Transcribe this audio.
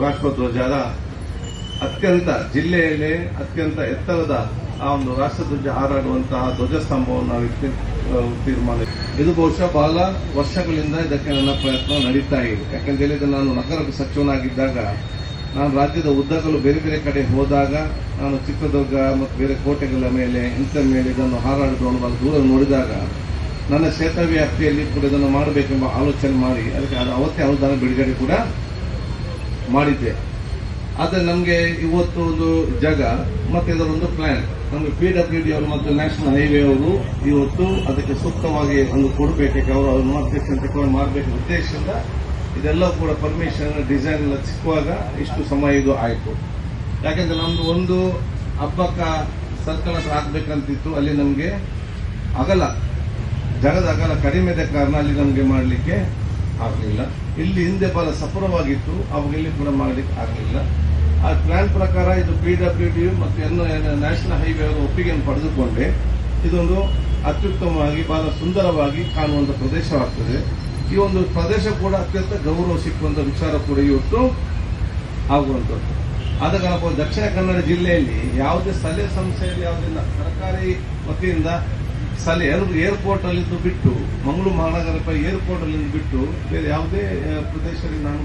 ರಾಷ್ಟ್ರಧ್ವಜದ ಅತ್ಯಂತ ಜಿಲ್ಲೆಯಲ್ಲಿ ಅತ್ಯಂತ ಎತ್ತರದ ಆ ಒಂದು ರಾಷ್ಟ್ರಧ್ವಜ ಹಾರಾಡುವಂತಹ ಧ್ವಜಸ್ತಂಭವನ್ನು ನಾವು ತೀರ್ಮಾನ. ಇದು ಬಹುಶಃ ಬಹಳ ವರ್ಷಗಳಿಂದ ಇದಕ್ಕೆ ನನ್ನ ಪ್ರಯತ್ನ ನಡೀತಾ ಇದೆ. ಯಾಕೆಂತ ಹೇಳಿದ್ರೆ ನಾನು ನಗರ ಸಚಿವನಾಗಿದ್ದಾಗ ನಾನು ರಾಜ್ಯದ ಉದ್ದಗಲು ಬೇರೆ ಬೇರೆ ಕಡೆ ಹೋದಾಗ ನಾನು ಚಿತ್ರದುರ್ಗ ಮತ್ತು ಬೇರೆ ಕೋಟೆಗಳ ಮೇಲೆ ಇಂಥ ಮೇಲೆ ಇದನ್ನು ಹಾರಾಡುವುದನ್ನು ಬಹಳ ದೂರ ನೋಡಿದಾಗ ನನ್ನ ಕ್ಷೇತ್ರ ವ್ಯಾಪ್ತಿಯಲ್ಲಿ ಕೂಡ ಇದನ್ನು ಮಾಡಬೇಕೆಂಬ ಆಲೋಚನೆ ಮಾಡಿ ಅದಕ್ಕೆ ಅವತ್ತೇ ಅನುದಾನ ಬಿಡುಗಡೆ ಕೂಡ ಮಾಡಿದ್ದೆ. ಆದರೆ ನಮಗೆ ಇವತ್ತು ಒಂದು ಜಾಗ ಮತ್ತೆ ಇದರೊಂದು ಪ್ಲಾನ್ ನಮಗೆ PWD ಅವರು ಮತ್ತು ನ್ಯಾಷನಲ್ ಹೈವೇ ಅವರು ಇವತ್ತು ಅದಕ್ಕೆ ಸೂಕ್ತವಾಗಿ ಒಂದು ಕೊಡಬೇಕೆ ಅವರು ಮಾರ್ಗದರ್ಶನ ಮಾಡಬೇಕು ಉದ್ದೇಶದಿಂದ ಇದೆಲ್ಲ ಕೂಡ ಪರ್ಮಿಷನ್ ಡಿಸೈನ್ ಎಲ್ಲ ಸಿಕ್ಕುವಾಗ ಇಷ್ಟು ಸಮಯ ಇದು ಆಯಿತು. ಯಾಕೆಂದ್ರೆ ನಮ್ದು ಒಂದು ಹಬ್ಬಕ್ಕ ಸರ್ಕಲ್ ಹತ್ರ ಹಾಕ್ಬೇಕಂತಿತ್ತು, ಅಲ್ಲಿ ನಮಗೆ ಜಾಗದ ಅಗಲ ಕಡಿಮೆ ಇದ್ದ ಕಾರಣ ಅಲ್ಲಿ ನಮಗೆ ಮಾಡಲಿಕ್ಕೆ ಆಗಲಿಲ್ಲ. ಇಲ್ಲಿ ಹಿಂದೆ ಬಹಳ ಸಫಲವಾಗಿತ್ತು, ಅವಾಗ ಇಲ್ಲಿ ಕೂಡ ಮಾಡಲಿಕ್ಕೆ ಆಗಲಿಲ್ಲ. ಆ ಪ್ಲಾನ್ ಪ್ರಕಾರ ಇದು PWD ಮತ್ತು ನ್ಯಾಷನಲ್ ಹೈವೇ ಅವರ ಒಪ್ಪಿಗೆಯನ್ನು ಪಡೆದುಕೊಂಡೆ ಇದೊಂದು ಅತ್ಯುತ್ತಮವಾಗಿ ಬಹಳ ಸುಂದರವಾಗಿ ಕಾಣುವಂತ ಪ್ರದೇಶವಾಗ್ತದೆ. ಈ ಒಂದು ಪ್ರದೇಶ ಕೂಡ ಅತ್ಯಂತ ಗೌರವ ಸಿಕ್ಕುವಂತ ವಿಚಾರ ಕೂಡ ಇವತ್ತು ಆಗುವಂಥದ್ದು. ಆದ ಕಾರಣ ದಕ್ಷಿಣ ಕನ್ನಡ ಜಿಲ್ಲೆಯಲ್ಲಿ ಯಾವುದೇ ಸ್ಥಳೀಯ ಸಂಸ್ಥೆಯಲ್ಲಿ ಯಾವುದಿಲ್ಲ, ಸರ್ಕಾರಿ ವತಿಯಿಂದ ಸ್ಥಳೀಯ ಏರ್ಪೋರ್ಟ್ ಅಲ್ಲಿಂದ ಬಿಟ್ಟು ಮಂಗಳೂರು ಮಹಾನಗರ ಏರ್ಪೋರ್ಟ್ ಅಲ್ಲಿಂದ ಬಿಟ್ಟು ಬೇರೆ ಯಾವುದೇ ಪ್ರದೇಶದಲ್ಲಿ ನಾನು